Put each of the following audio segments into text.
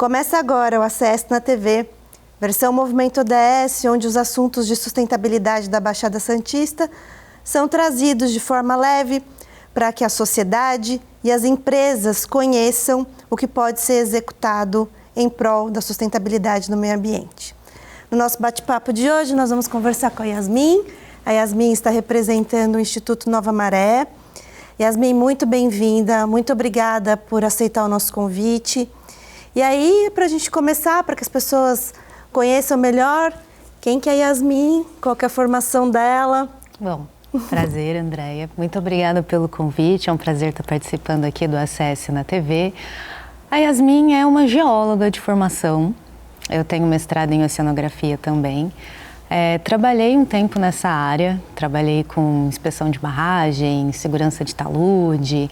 Começa agora o Acesso na TV, versão Movimento ODS, onde os assuntos de sustentabilidade da Baixada Santista são trazidos de forma leve para que a sociedade e as empresas conheçam o que pode ser executado em prol da sustentabilidade no meio ambiente. No nosso bate-papo de hoje, nós vamos conversar com a Yasmin. A Yasmin está representando o Instituto Nova Maré. Yasmin, muito bem-vinda, muito obrigada por aceitar o nosso convite. E aí, para a gente começar, para que as pessoas conheçam melhor quem que é a Yasmin, qual que é a formação dela. Bom, prazer, Andréia. Muito obrigada pelo convite, é um prazer estar participando aqui do Acesso na TV. A Yasmin é uma geóloga de formação, eu tenho mestrado em oceanografia também. Trabalhei um tempo nessa área, trabalhei com inspeção de barragem, segurança de talude,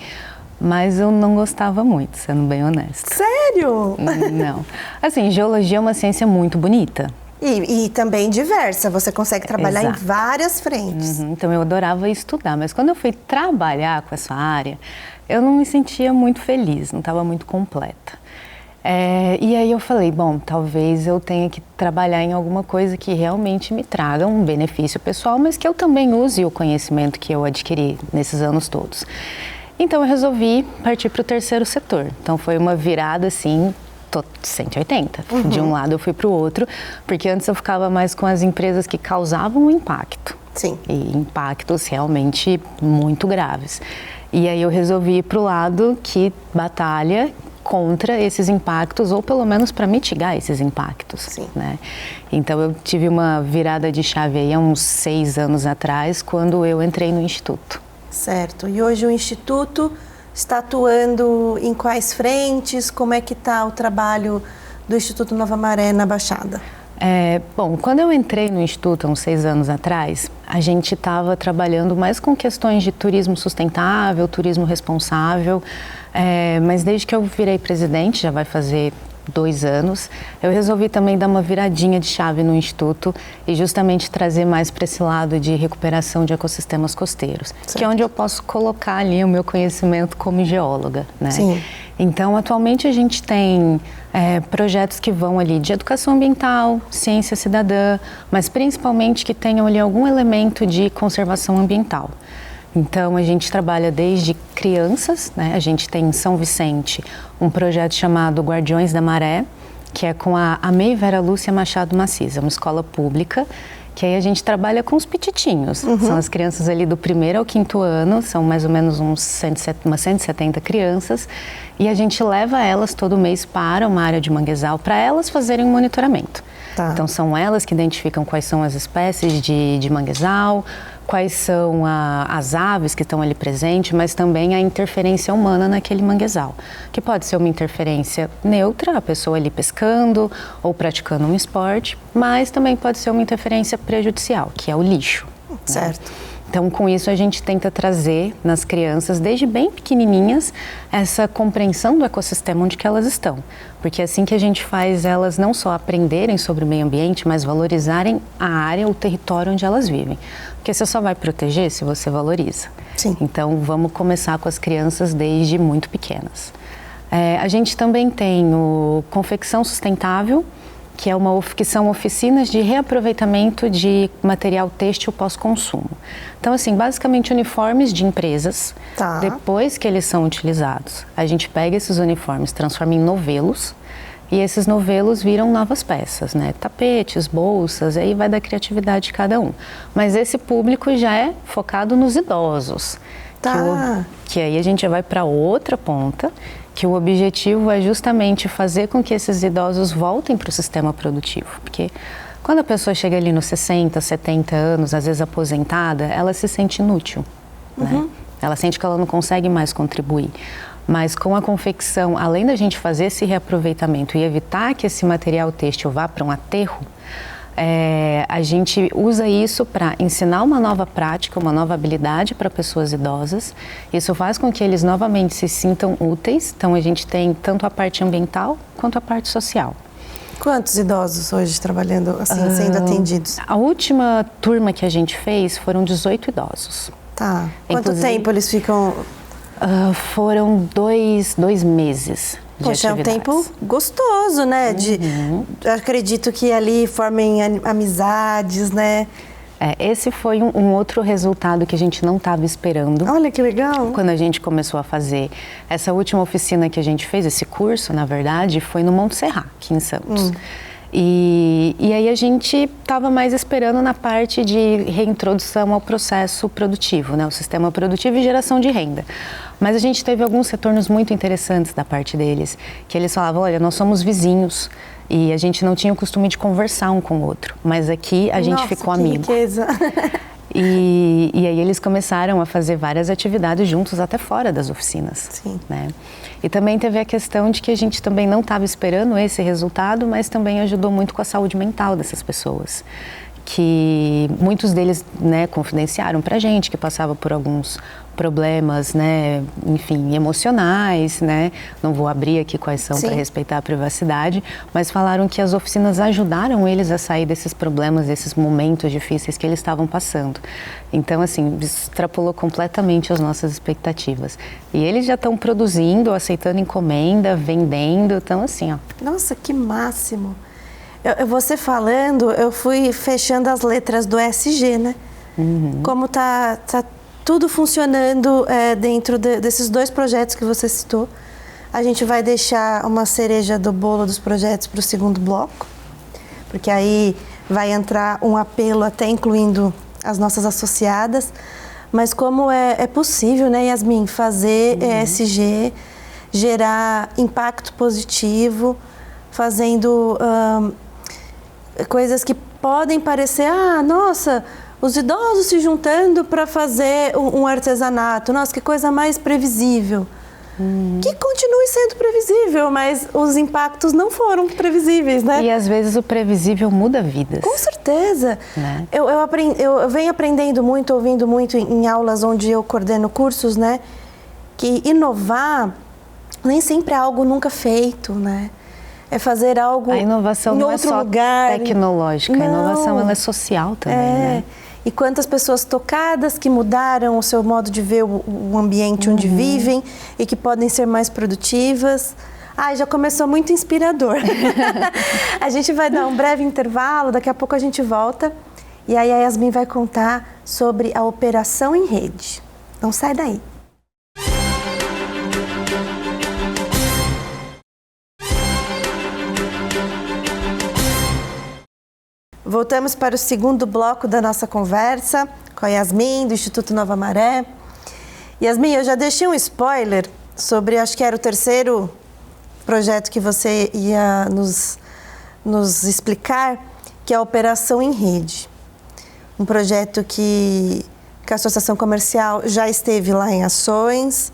mas eu não gostava muito, sendo bem honesta. Sério? Não. Assim, geologia é uma ciência muito bonita. E também diversa, você consegue trabalhar em várias frentes. Então eu adorava estudar, mas quando eu fui trabalhar com essa área, eu não me sentia muito feliz, não estava muito completa. E aí eu falei, bom, talvez eu tenha que trabalhar em alguma coisa que realmente me traga um benefício pessoal, mas que eu também use o conhecimento que eu adquiri nesses anos todos. Então eu resolvi partir para o terceiro setor. Então foi uma virada assim, 180. De um lado eu fui para o outro, porque antes eu ficava mais com as empresas que causavam impacto. Sim. E impactos realmente muito graves. E aí eu resolvi ir para o lado que batalha contra esses impactos, ou pelo menos para mitigar esses impactos. Sim. Né? Então eu tive uma virada de chave aí há uns 6 anos atrás, quando eu entrei no Instituto. Certo. E hoje o Instituto está atuando em quais frentes? Como é que está o trabalho do Instituto Nova Maré na Baixada? Bom, quando eu entrei no Instituto, há uns 6 anos atrás, a gente estava trabalhando mais com questões de turismo sustentável, turismo responsável, mas desde que eu virei presidente, já vai fazer 2 anos, eu resolvi também dar uma viradinha de chave no Instituto e justamente trazer mais para esse lado de recuperação de ecossistemas costeiros, certo, que é onde eu posso colocar ali o meu conhecimento como geóloga, né? Sim. Então, atualmente a gente tem projetos que vão ali de educação ambiental, ciência cidadã, mas principalmente que tenham ali algum elemento de conservação ambiental. Então, a gente trabalha desde crianças, né? A gente tem em São Vicente um projeto chamado Guardiões da Maré, que é com a Amei Vera Lúcia Machado Maciza, uma escola pública, que aí a gente trabalha com os pititinhos. São as crianças ali do 1º ao 5º ano, são mais ou menos umas 170 crianças, e a gente leva elas todo mês para uma área de manguezal para elas fazerem um monitoramento. Tá. Então, são elas que identificam quais são as espécies de manguezal, quais são as aves que estão ali presentes, mas também a interferência humana naquele manguezal, que pode ser uma interferência neutra, a pessoa ali pescando ou praticando um esporte, mas também pode ser uma interferência prejudicial, que é o lixo. Certo. Né? Então, com isso, a gente tenta trazer nas crianças, desde bem pequenininhas, essa compreensão do ecossistema onde que elas estão. Porque é assim que a gente faz elas não só aprenderem sobre o meio ambiente, mas valorizarem a área, o território onde elas vivem. Porque você só vai proteger se você valoriza. Sim. Então, vamos começar com as crianças desde muito pequenas. A gente também tem o Confecção Sustentável, que são oficinas de reaproveitamento de material têxtil pós-consumo. Então, assim, basicamente uniformes de empresas, tá, depois que eles são utilizados, a gente pega esses uniformes, transforma em novelos, e esses novelos viram novas peças, né? Tapetes, bolsas, aí vai da criatividade de cada um. Mas esse público já é focado nos idosos. Tá. Que aí a gente já vai para outra ponta, que o objetivo é justamente fazer com que esses idosos voltem para o sistema produtivo. Porque quando a pessoa chega ali nos 60, 70 anos, às vezes aposentada, ela se sente inútil, né? Ela sente que ela não consegue mais contribuir. Mas com a confecção, além da gente fazer esse reaproveitamento e evitar que esse material têxtil vá para um aterro, a gente usa isso para ensinar uma nova prática, uma nova habilidade para pessoas idosas. Isso faz com que eles novamente se sintam úteis. Então, a gente tem tanto a parte ambiental quanto a parte social. Quantos idosos hoje trabalhando assim, sendo atendidos? A última turma que a gente fez foram 18 idosos. Tá. Quanto tempo eles ficam? Foram dois meses. Poxa, é um tempo gostoso, né? Acredito que ali formem amizades, né? Esse foi um outro resultado que a gente não estava esperando. Olha que legal! Quando a gente começou a fazer essa última oficina que a gente fez, esse curso, na verdade, foi no Monte Serra, aqui em Santos. E aí a gente estava mais esperando na parte de reintrodução ao processo produtivo, né? O sistema produtivo e geração de renda. Mas a gente teve alguns retornos muito interessantes da parte deles, que eles falavam, olha, nós somos vizinhos e a gente não tinha o costume de conversar um com o outro, mas aqui a gente ficou amigo. Riqueza. E aí eles começaram a fazer várias atividades juntos até fora das oficinas. Sim. Né? E também teve a questão de que a gente também não estava esperando esse resultado, mas também ajudou muito com a saúde mental dessas pessoas. Que muitos deles, né, confidenciaram pra gente que passava por alguns problemas, né, enfim, emocionais, né, não vou abrir aqui quais são para respeitar a privacidade, mas falaram que as oficinas ajudaram eles a sair desses problemas, desses momentos difíceis que eles estavam passando. Então, assim, extrapolou completamente as nossas expectativas. E eles já estão produzindo, aceitando encomenda, vendendo, então assim, ó. Nossa, que máximo! Você falando, eu fui fechando as letras do ESG, né? Como tá tudo funcionando dentro desses dois projetos que você citou. A gente vai deixar uma cereja do bolo dos projetos para o segundo bloco, porque aí vai entrar um apelo até incluindo as nossas associadas. Mas como é possível, né, Yasmin, fazer ESG, gerar impacto positivo, fazendo coisas que podem parecer, nossa, os idosos se juntando para fazer um artesanato, nossa, que coisa mais previsível. Que continue sendo previsível, mas os impactos não foram previsíveis, né? E às vezes o previsível muda vidas. Com certeza. Né? Eu venho aprendendo muito, ouvindo muito em aulas onde eu coordeno cursos, né? Que inovar nem sempre é algo nunca feito, né? É fazer algo a inovação em não outro é só lugar. Tecnológica, a inovação ela é social também, né? E quantas pessoas tocadas que mudaram o seu modo de ver o ambiente onde vivem e que podem ser mais produtivas. Já começou muito inspirador. A gente vai dar um breve intervalo, daqui a pouco a gente volta. E aí a Yasmin vai contar sobre a operação em rede. Não sai daí. Voltamos para o segundo bloco da nossa conversa com a Yasmin, do Instituto Nova Maré. Yasmin, eu já deixei um spoiler sobre, acho que era o terceiro projeto que você ia nos explicar, que é a Operação em Rede. Um projeto que a Associação Comercial já esteve lá em ações,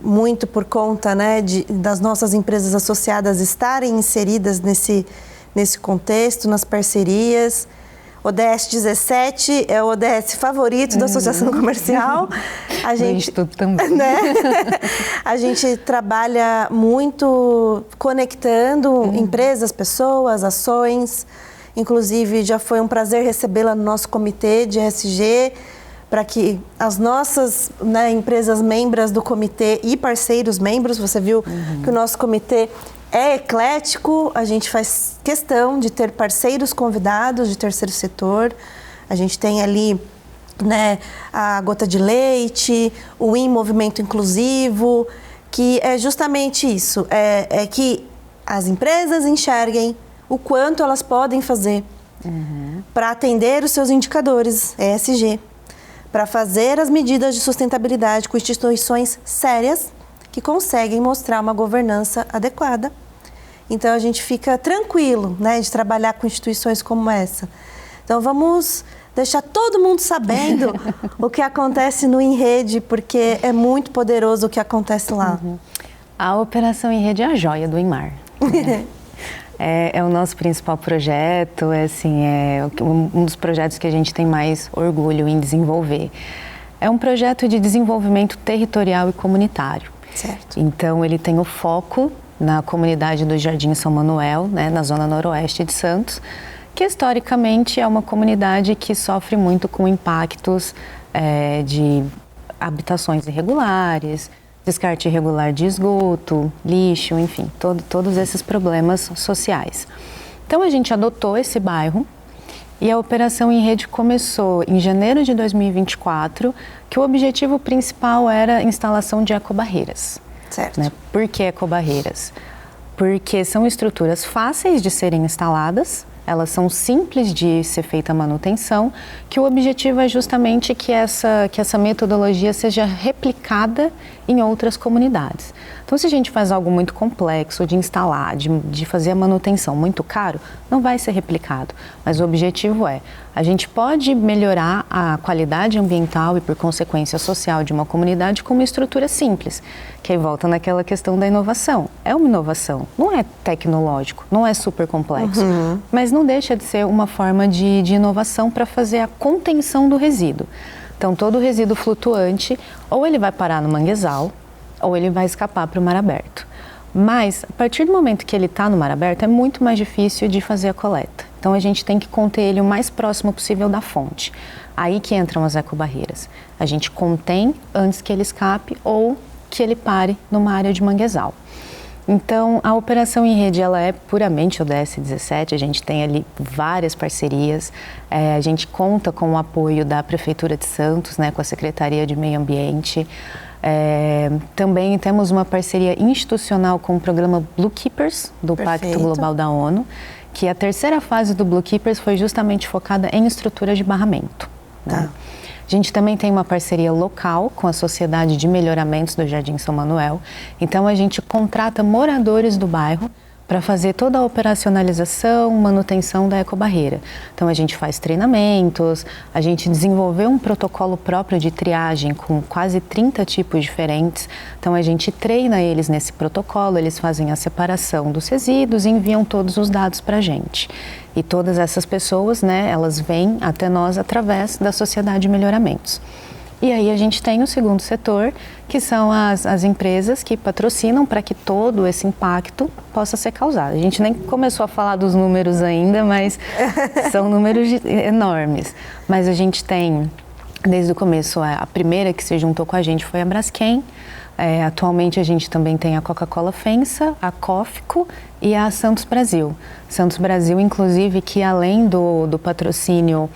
muito por conta, né, das nossas empresas associadas estarem inseridas nesse contexto, nas parcerias. ODS 17 é o ODS favorito da Associação Comercial. A gente também. Né? A gente trabalha muito conectando empresas, pessoas, ações. Inclusive, já foi um prazer recebê-la no nosso comitê de ESG, para que as nossas, né, empresas membros do comitê e parceiros membros, você viu que o nosso comitê é eclético, a gente faz questão de ter parceiros convidados de terceiro setor. A gente tem ali, né, a Gota de Leite, o Movimento Inclusivo, que é justamente isso, é que as empresas enxerguem o quanto elas podem fazer para atender os seus indicadores ESG, para fazer as medidas de sustentabilidade com instituições sérias que conseguem mostrar uma governança adequada. Então, a gente fica tranquilo, né, de trabalhar com instituições como essa. Então, vamos deixar todo mundo sabendo o que acontece no Em Rede, porque é muito poderoso o que acontece lá. A Operação Em Rede é a joia do Inmar. Né? É o nosso principal projeto, é um dos projetos que a gente tem mais orgulho em desenvolver. É um projeto de desenvolvimento territorial e comunitário. Certo. Então, ele tem o foco na comunidade do Jardim São Manuel, né, na zona noroeste de Santos, que historicamente é uma comunidade que sofre muito com impactos de habitações irregulares, descarte irregular de esgoto, lixo, enfim, todos esses problemas sociais. Então a gente adotou esse bairro e a operação em rede começou em janeiro de 2024, que o objetivo principal era a instalação de ecobarreiras. Certo. Né? Por que ecobarreiras? Porque são estruturas fáceis de serem instaladas, elas são simples de ser feita a manutenção, que o objetivo é justamente que essa metodologia seja replicada em outras comunidades. Então, se a gente faz algo muito complexo de instalar, de fazer a manutenção muito caro, não vai ser replicado. Mas o objetivo é, a gente pode melhorar a qualidade ambiental e, por consequência, social de uma comunidade com uma estrutura simples, que aí volta naquela questão da inovação. É uma inovação, não é tecnológico, não é super complexo, mas não deixa de ser uma forma de inovação para fazer a contenção do resíduo. Então, todo resíduo flutuante, ou ele vai parar no manguezal, ou ele vai escapar para o mar aberto. Mas, a partir do momento que ele está no mar aberto, é muito mais difícil de fazer a coleta. Então, a gente tem que conter ele o mais próximo possível da fonte. Aí que entram as ecobarreiras. A gente contém antes que ele escape ou que ele pare numa área de manguezal. Então, a operação em rede, ela é puramente ODS 17, a gente tem ali várias parcerias, a gente conta com o apoio da Prefeitura de Santos, né, com a Secretaria de Meio Ambiente. Também temos uma parceria institucional com o programa Blue Keepers, do Pacto Global da ONU, que a terceira fase do Blue Keepers foi justamente focada em estrutura de barramento. Né? A gente também tem uma parceria local com a Sociedade de Melhoramentos do Jardim São Manuel. Então, a gente contrata moradores do bairro para fazer toda a operacionalização, manutenção da ecobarreira. Então, a gente faz treinamentos, a gente desenvolveu um protocolo próprio de triagem com quase 30 tipos diferentes. Então, a gente treina eles nesse protocolo, eles fazem a separação dos resíduos e enviam todos os dados para a gente. E todas essas pessoas, né, elas vêm até nós através da Sociedade de Melhoramentos. E aí a gente tem o segundo setor, que são as empresas que patrocinam para que todo esse impacto possa ser causado. A gente nem começou a falar dos números ainda, mas são números enormes. Mas a gente tem, desde o começo, a primeira que se juntou com a gente foi a Braskem. Atualmente a gente também tem a Coca-Cola FEMSA, a Cofco e a Santos Brasil. Santos Brasil, inclusive, que além do patrocínio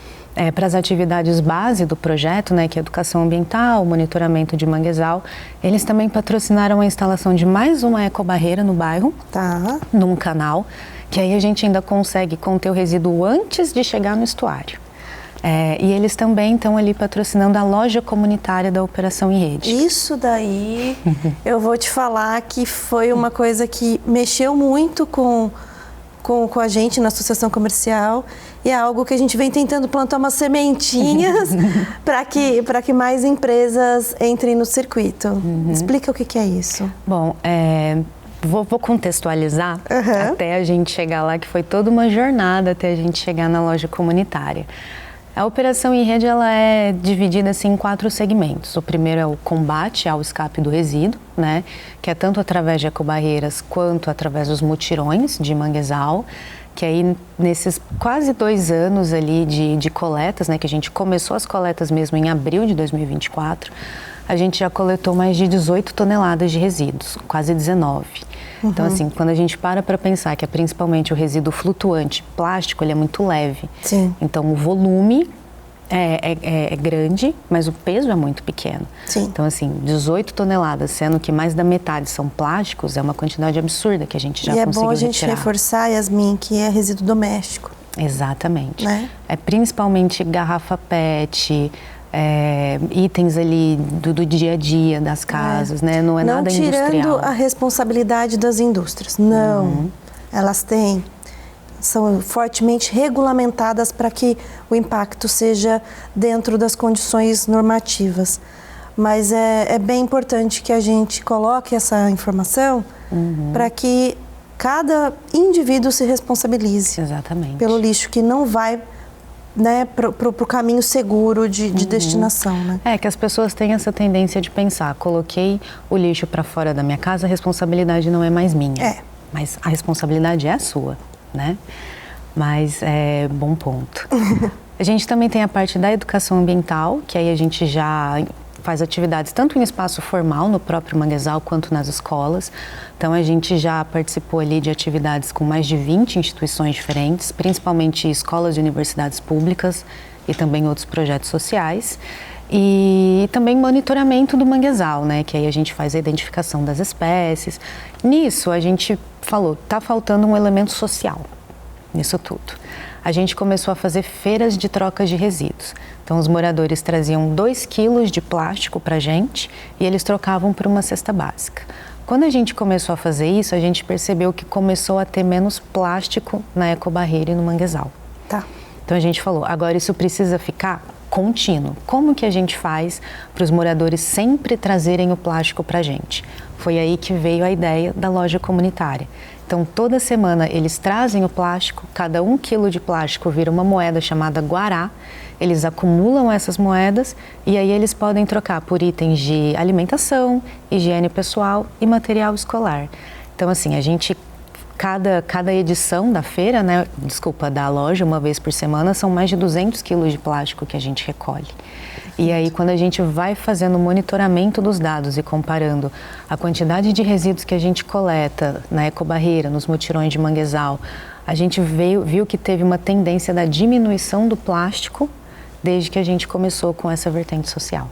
para as atividades base do projeto, né, que é educação ambiental, monitoramento de manguezal, eles também patrocinaram a instalação de mais uma ecobarreira no bairro, num canal, que aí a gente ainda consegue conter o resíduo antes de chegar no estuário. E eles também estão ali patrocinando a loja comunitária da Operação em Rede. Isso daí, eu vou te falar que foi uma coisa que mexeu muito com a gente na associação comercial e é algo que a gente vem tentando plantar umas sementinhas para que mais empresas entrem no circuito. Explica o que é isso. Bom, vou contextualizar até a gente chegar lá, que foi toda uma jornada até a gente chegar na loja comunitária. A operação em rede, ela é dividida assim, em 4 segmentos. O primeiro é o combate ao escape do resíduo, né, que é tanto através de ecobarreiras quanto através dos mutirões de manguezal, que aí nesses quase 2 anos ali de coletas, né, que a gente começou as coletas mesmo em abril de 2024, a gente já coletou mais de 18 toneladas de resíduos, quase 19. Então, assim, quando a gente para pensar que é principalmente o resíduo flutuante, plástico, ele é muito leve. Sim. Então, o volume é grande, mas o peso é muito pequeno. Sim. Então, assim, 18 toneladas, sendo que mais da metade são plásticos, é uma quantidade absurda que a gente já conseguiu retirar. E é bom a gente reforçar, Yasmin, que é resíduo doméstico. Exatamente. Né? É principalmente garrafa PET, itens ali do dia a dia das casas, né? Não é nada industrial. Não tirando a responsabilidade das indústrias, não. Elas são fortemente regulamentadas para que o impacto seja dentro das condições normativas. Mas é bem importante que a gente coloque essa informação para que cada indivíduo se responsabilize. Exatamente. Pelo lixo que não vai, né, para o caminho seguro de destinação. Né? É que as pessoas têm essa tendência de pensar, coloquei o lixo para fora da minha casa, a responsabilidade não é mais minha. Mas a responsabilidade é a sua, né? Mas é bom ponto. A gente também tem a parte da educação ambiental, que aí a gente já faz atividades tanto em espaço formal, no próprio manguezal, quanto nas escolas. Então, a gente já participou ali de atividades com mais de 20 instituições diferentes, principalmente escolas e universidades públicas e também outros projetos sociais. E também monitoramento do manguezal, né? Que aí a gente faz a identificação das espécies. Nisso, a gente falou, tá faltando um elemento social nisso tudo. A gente começou a fazer feiras de trocas de resíduos. Então, os moradores traziam 2 quilos de plástico para a gente e eles trocavam por uma cesta básica. Quando a gente começou a fazer isso, a gente percebeu que começou a ter menos plástico na ecobarreira e no manguezal. Tá. Então, a gente falou, agora isso precisa ficar contínuo. Como que a gente faz para os moradores sempre trazerem o plástico para a gente? Foi aí que veio a ideia da loja comunitária. Então, toda semana eles trazem o plástico, cada 1 quilo de plástico vira uma moeda chamada guará, eles acumulam essas moedas e aí eles podem trocar por itens de alimentação, higiene pessoal e material escolar. Então, assim, a gente, cada edição da feira, né, da loja, uma vez por semana, são mais de 200 quilos de plástico que a gente recolhe. E aí, quando a gente vai fazendo o monitoramento dos dados e comparando a quantidade de resíduos que a gente coleta na ecobarreira, nos mutirões de manguezal, a gente viu que teve uma tendência da diminuição do plástico desde que a gente começou com essa vertente social.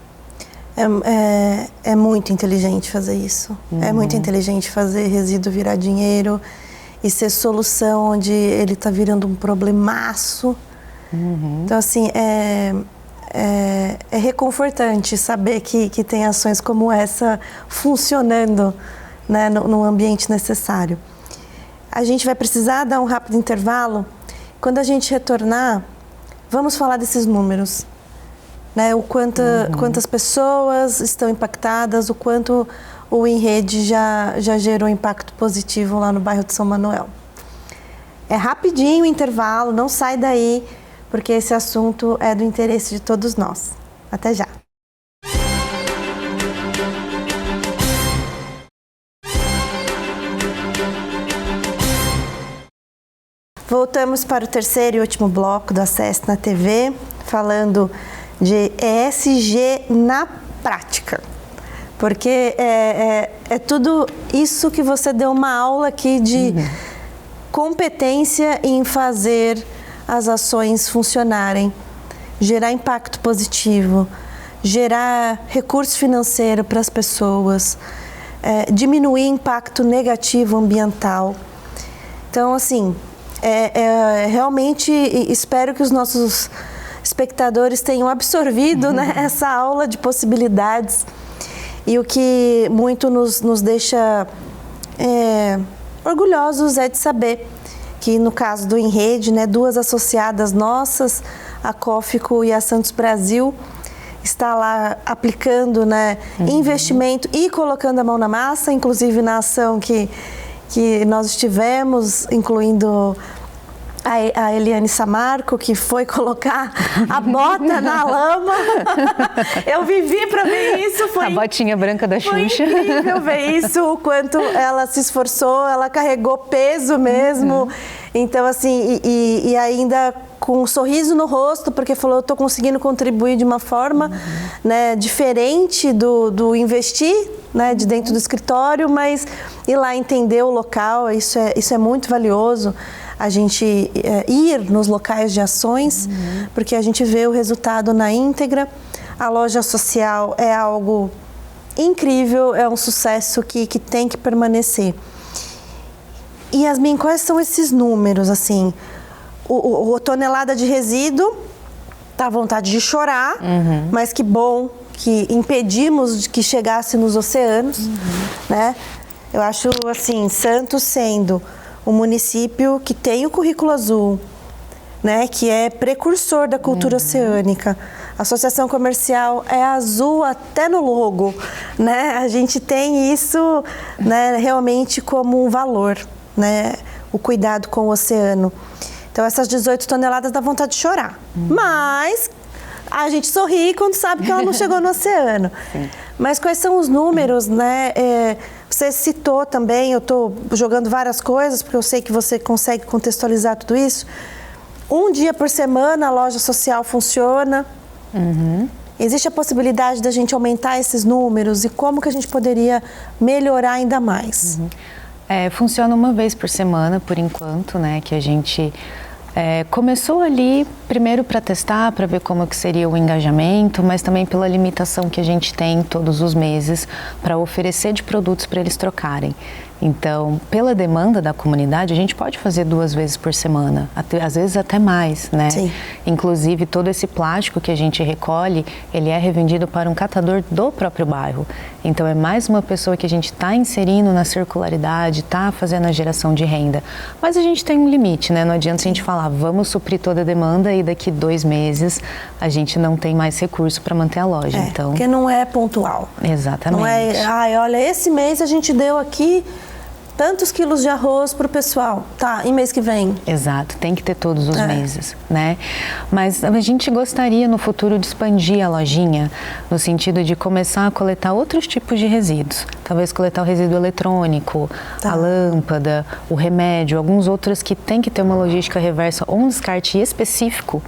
É muito inteligente fazer isso. É muito inteligente fazer resíduo virar dinheiro e ser solução onde ele está virando um problemaço. Então, assim, é reconfortante saber que tem ações como essa funcionando, né, no ambiente necessário. A gente vai precisar dar um rápido intervalo. Quando a gente retornar, vamos falar desses números, né? Quantas pessoas estão impactadas, o quanto o Enrede já gerou impacto positivo lá no bairro de São Manuel. É rapidinho o intervalo, não sai daí, porque esse assunto é do interesse de todos nós. Até já. Voltamos para o terceiro e último bloco do Acesso na TV, falando de ESG na prática. Porque é tudo isso que você deu uma aula aqui de competência em fazer as ações funcionarem, gerar impacto positivo, gerar recurso financeiro para as pessoas, diminuir impacto negativo ambiental. Então, assim, realmente espero que os nossos espectadores tenham absorvido, né, essa aula de possibilidades. E o que muito nos deixa orgulhosos é de saber que no caso do Enrede, né, 2 associadas nossas, a Cófico e a Santos Brasil, está lá aplicando, né, investimento e colocando a mão na massa, inclusive na ação que nós estivemos, incluindo a Eliane Samarco, que foi colocar a bota na lama. Eu vivi para ver isso. Foi, a botinha branca da Xuxa. Foi incrível ver isso, o quanto ela se esforçou, ela carregou peso mesmo. Então, assim, e ainda com um sorriso no rosto, porque falou, eu estou conseguindo contribuir de uma forma, né, diferente do investir, né, de dentro do escritório, mas ir lá entender o local, isso é muito valioso. A gente ir nos locais de ações, porque a gente vê o resultado na íntegra. A loja social é algo incrível, é um sucesso que tem que permanecer. E, Yasmin, quais são esses números, assim? O tonelada de resíduo, dá vontade de chorar, mas que bom que impedimos de que chegasse nos oceanos, né? Eu acho, assim, Santos sendo o município que tem o currículo azul, né, que é precursor da cultura oceânica. A associação comercial é azul até no logo, né? A gente tem isso, né, realmente como um valor, né, o cuidado com o oceano. Então, essas 18 toneladas dá vontade de chorar. Mas a gente sorri quando sabe que ela não chegou no oceano. Sim. Mas quais são os números, né? Você citou também, eu estou jogando várias coisas, porque eu sei que você consegue contextualizar tudo isso. 1 dia por semana a loja social funciona. Existe a possibilidade da gente aumentar esses números e como que a gente poderia melhorar ainda mais? Funciona uma vez por semana, por enquanto, né, que a gente começou ali, primeiro para testar, para ver como que seria o engajamento, mas também pela limitação que a gente tem todos os meses para oferecer de produtos para eles trocarem. Então, pela demanda da comunidade, a gente pode fazer 2 vezes por semana, às vezes até mais, né? Sim. Inclusive, todo esse plástico que a gente recolhe, ele é revendido para um catador do próprio bairro. Então, é mais uma pessoa que a gente está inserindo na circularidade, está fazendo a geração de renda. Mas a gente tem um limite, né? Não adianta a gente falar, vamos suprir toda a demanda e daqui 2 meses a gente não tem mais recurso para manter a loja. Então, porque não é pontual. Exatamente. Não é, olha, esse mês a gente deu aqui tantos quilos de arroz para o pessoal, tá, e mês que vem? Exato, tem que ter todos os meses, né? Mas a gente gostaria no futuro de expandir a lojinha, no sentido de começar a coletar outros tipos de resíduos. Talvez coletar o resíduo eletrônico, a lâmpada, o remédio, alguns outros que tem que ter uma logística reversa ou um descarte específico,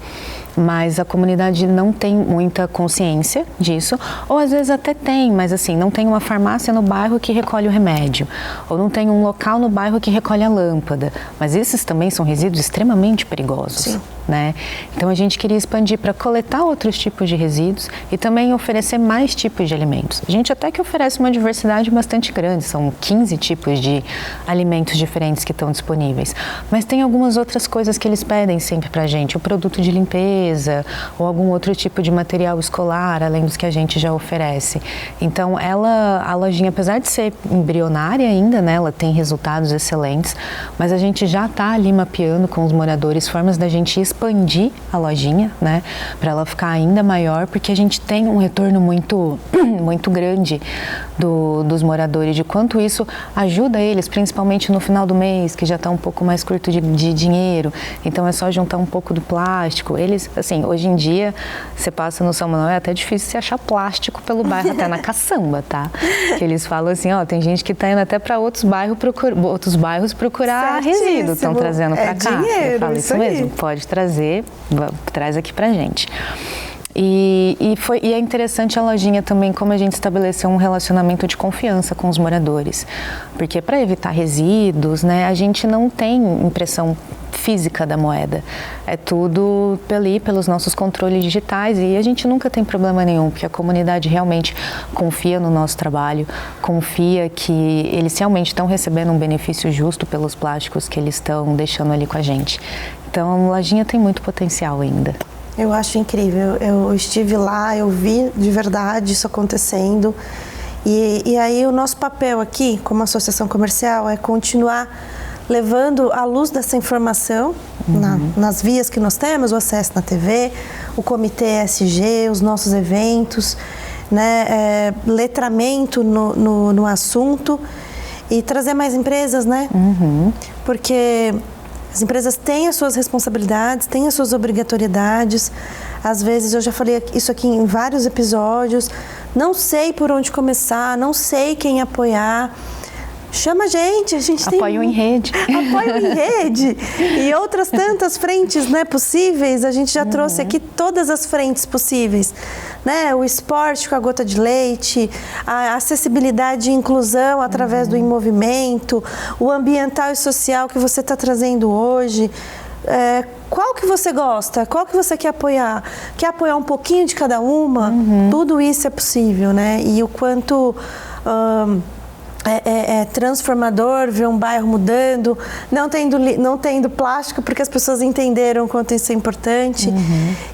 mas a comunidade não tem muita consciência disso, ou às vezes até tem, mas assim, não tem uma farmácia no bairro que recolhe o remédio, ou não tem um local no bairro que recolhe a lâmpada, mas esses também são resíduos extremamente perigosos. Sim. Né? Então a gente queria expandir para coletar outros tipos de resíduos e também oferecer mais tipos de alimentos. A gente até que oferece uma diversidade bastante grande, são 15 tipos de alimentos diferentes que estão disponíveis, mas tem algumas outras coisas que eles pedem sempre para a gente, o produto de limpeza ou algum outro tipo de material escolar, além dos que a gente já oferece. Então a lojinha, apesar de ser embrionária ainda, né, ela tem resultados excelentes, mas a gente já está ali mapeando com os moradores formas da gente expandir a lojinha, né, para ela ficar ainda maior, porque a gente tem um retorno muito grande dos moradores, de quanto isso ajuda eles, principalmente no final do mês, que já está um pouco mais curto de dinheiro, então é só juntar um pouco do plástico. Eles, assim, hoje em dia, você passa no São Manuel, é até difícil você achar plástico pelo bairro, até na caçamba, tá? Que eles falam assim, ó, tem gente que tá indo até para outros bairros procurar resíduo, estão trazendo para cá. Dinheiro, eu falo isso mesmo, pode trazer, traz aqui pra gente. E é interessante a lojinha também, como a gente estabeleceu um relacionamento de confiança com os moradores, porque para evitar resíduos, né, a gente não tem impressão física da moeda, é tudo ali pelos nossos controles digitais e a gente nunca tem problema nenhum, porque a comunidade realmente confia no nosso trabalho, confia que eles realmente estão recebendo um benefício justo pelos plásticos que eles estão deixando ali com a gente. Então a lojinha tem muito potencial ainda. Eu acho incrível, eu estive lá, eu vi de verdade isso acontecendo e aí o nosso papel aqui como associação comercial é continuar levando a luz dessa informação nas vias que nós temos, o acesso na TV, o comitê ESG, os nossos eventos, né, letramento no assunto e trazer mais empresas, né? Porque as empresas têm as suas responsabilidades, têm as suas obrigatoriedades. Às vezes, eu já falei isso aqui em vários episódios, não sei por onde começar, não sei quem apoiar. Chama a gente tem... Apoio em rede. Apoio em rede. E outras tantas frentes, né, possíveis. A gente já trouxe aqui todas as frentes possíveis. Né? O esporte com a gota de leite, a acessibilidade e inclusão através do Em Movimento, o ambiental e social que você está trazendo hoje. Qual que você gosta? Qual que você quer apoiar? Quer apoiar um pouquinho de cada uma? Tudo isso é possível, né? E o quanto... É transformador ver um bairro mudando, não tendo plástico, porque as pessoas entenderam o quanto isso é importante.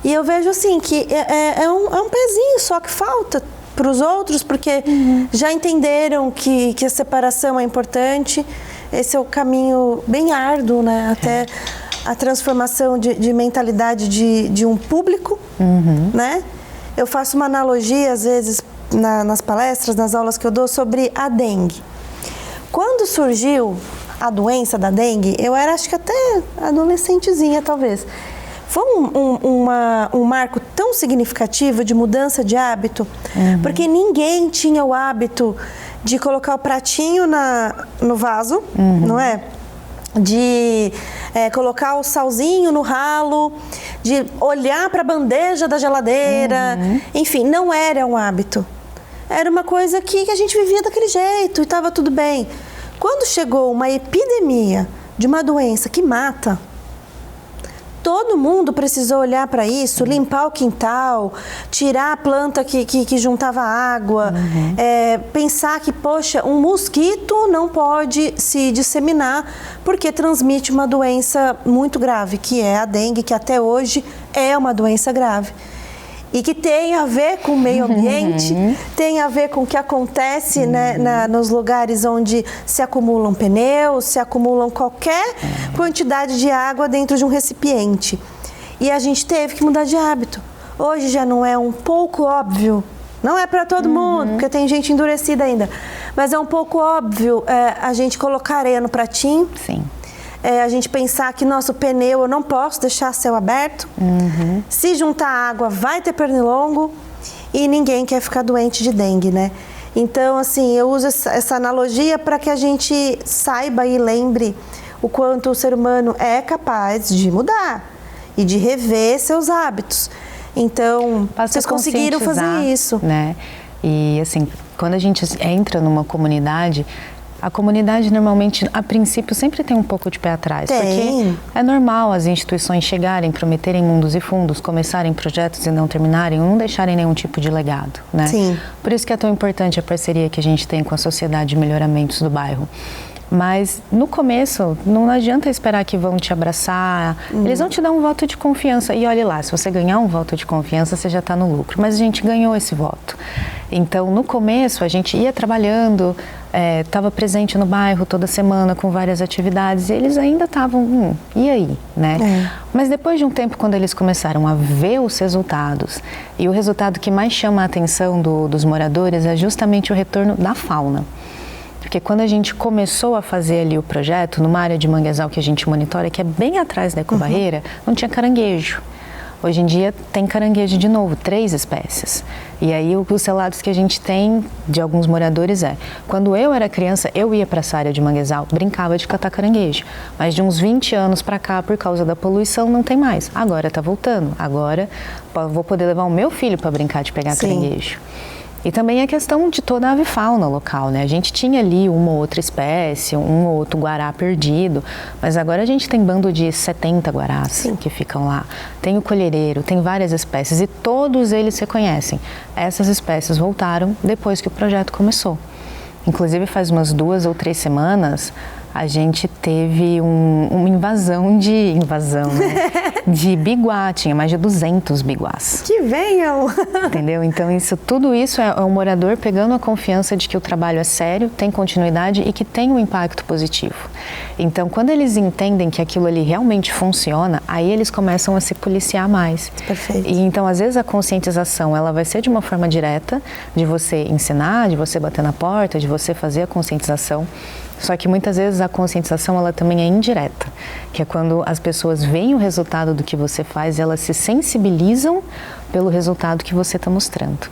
E eu vejo assim que é um pezinho só que falta para os outros, porque já entenderam que a separação é importante. Esse é o caminho bem árduo, né? Até a transformação de mentalidade de um público, né? Eu faço uma analogia, às vezes, nas palestras, nas aulas que eu dou, sobre a dengue. Quando surgiu a doença da dengue, eu era, acho que até adolescentezinha, talvez. Foi um marco tão significativo de mudança de hábito, porque ninguém tinha o hábito de colocar o pratinho no vaso, não é? De colocar o salzinho no ralo, de olhar para a bandeja da geladeira. Enfim, não era um hábito. Era uma coisa que a gente vivia daquele jeito e estava tudo bem. Quando chegou uma epidemia de uma doença que mata, todo mundo precisou olhar para isso, limpar o quintal, tirar a planta que juntava água, pensar que, poxa, um mosquito não pode se disseminar porque transmite uma doença muito grave, que é a dengue, que até hoje é uma doença grave. E que tem a ver com o meio ambiente, tem a ver com o que acontece né, nos lugares onde se acumulam pneus, se acumulam qualquer quantidade de água dentro de um recipiente. E a gente teve que mudar de hábito. Hoje já não é um pouco óbvio, não é para todo mundo, porque tem gente endurecida ainda, mas é um pouco óbvio a gente colocar areia no pratinho. Sim. A gente pensar que nosso pneu eu não posso deixar céu aberto. Se juntar água vai ter pernilongo e ninguém quer ficar doente de dengue, né? Então, assim, eu uso essa analogia para que a gente saiba e lembre o quanto o ser humano é capaz de mudar e de rever seus hábitos. Então, vocês conseguiram fazer isso. Né? E, assim, quando a gente entra numa comunidade, a comunidade normalmente, a princípio, sempre tem um pouco de pé atrás. Porque é normal as instituições chegarem, prometerem mundos e fundos, começarem projetos e não terminarem, ou não deixarem nenhum tipo de legado, né? Sim. Por isso que é tão importante a parceria que a gente tem com a Sociedade de Melhoramentos do Bairro. Mas no começo, não adianta esperar que vão te abraçar, eles vão te dar um voto de confiança. E olhe lá, se você ganhar um voto de confiança, você já está no lucro. Mas a gente ganhou esse voto. Então, no começo, a gente ia trabalhando, estava presente no bairro toda semana com várias atividades, e eles ainda estavam, e aí, né? Mas depois de um tempo, quando eles começaram a ver os resultados, e o resultado que mais chama a atenção dos moradores é justamente o retorno da fauna. Porque quando a gente começou a fazer ali o projeto, numa área de manguezal que a gente monitora, que é bem atrás da ecobarreira, não tinha caranguejo. Hoje em dia tem caranguejo de novo, 3 espécies. E aí os relatos que a gente tem de alguns moradores quando eu era criança, eu ia para essa área de manguezal, brincava de catar caranguejo. Mas de uns 20 anos para cá, por causa da poluição, não tem mais. Agora está voltando. Agora vou poder levar o meu filho para brincar de pegar caranguejo. E também a questão de toda a avifauna local, né? A gente tinha ali uma ou outra espécie, um ou outro guará perdido, mas agora a gente tem bando de 70 guarás que ficam lá. Tem o colhereiro, tem várias espécies e todos eles se conhecem. Essas espécies voltaram depois que o projeto começou. Inclusive faz umas 2 ou 3 semanas, a gente teve uma invasão, né? De biguá, tinha mais de 200 biguás. Que venham! Entendeu? Então, tudo isso é um morador pegando a confiança de que o trabalho é sério, tem continuidade e que tem um impacto positivo. Então, quando eles entendem que aquilo ali realmente funciona, aí eles começam a se policiar mais. Perfeito. E então, às vezes, a conscientização, ela vai ser de uma forma direta, de você ensinar, de você bater na porta, de você fazer a conscientização. Só que muitas vezes a conscientização ela também é indireta, que é quando as pessoas veem o resultado do que você faz e elas se sensibilizam pelo resultado que você está mostrando.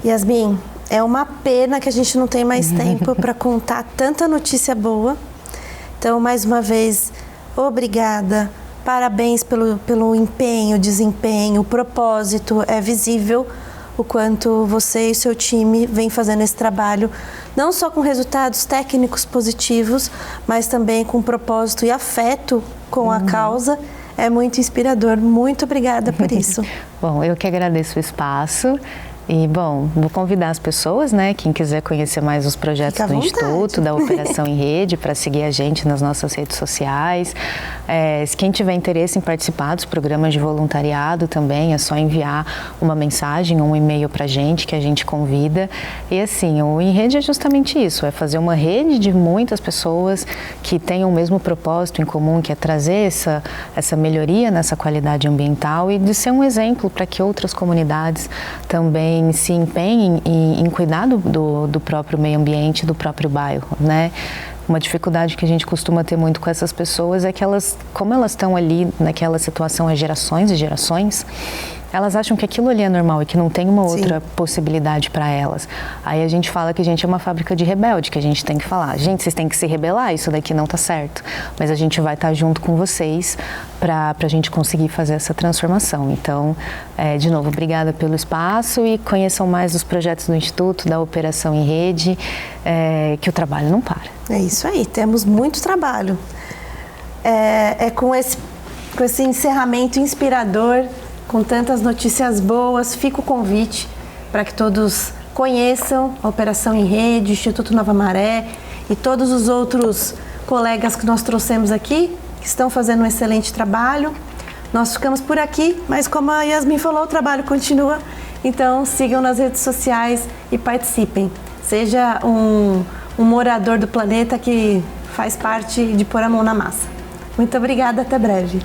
Yasmin, é uma pena que a gente não tem mais tempo para contar tanta notícia boa. Então, mais uma vez, obrigada, parabéns pelo empenho, desempenho, o propósito, é visível o quanto você e seu time vêm fazendo esse trabalho, não só com resultados técnicos positivos, mas também com propósito e afeto com a causa. É muito inspirador. Muito obrigada por isso. Bom, eu que agradeço o espaço. E, bom, vou convidar as pessoas, né, quem quiser conhecer mais os projetos do Instituto, da Operação em Rede, para seguir a gente nas nossas redes sociais. Quem tiver interesse em participar dos programas de voluntariado também, é só enviar uma mensagem ou um e-mail para a gente, que a gente convida. E, assim, o Em Rede é justamente isso, é fazer uma rede de muitas pessoas que tenham o mesmo propósito em comum, que é trazer essa melhoria nessa qualidade ambiental e de ser um exemplo para que outras comunidades também se empenhem em cuidar do próprio meio ambiente, do próprio bairro, né? Uma dificuldade que a gente costuma ter muito com essas pessoas é que como elas estão ali naquela situação há gerações e gerações, elas acham que aquilo ali é normal e que não tem uma outra possibilidade para elas. Aí a gente fala que a gente é uma fábrica de rebelde, que a gente tem que falar, gente, vocês têm que se rebelar, isso daqui não tá certo. Mas a gente vai estar junto com vocês para a gente conseguir fazer essa transformação. Então, de novo, obrigada pelo espaço e conheçam mais os projetos do Instituto, da Operação em Rede, que o trabalho não para. É isso aí, temos muito trabalho. Com esse encerramento inspirador, com tantas notícias boas, fica o convite para que todos conheçam a Operação em Rede, o Instituto Nova Maré e todos os outros colegas que nós trouxemos aqui, que estão fazendo um excelente trabalho. Nós ficamos por aqui, mas como a Yasmin falou, o trabalho continua. Então sigam nas redes sociais e participem. Seja um morador do planeta que faz parte de pôr a mão na massa. Muito obrigada, até breve.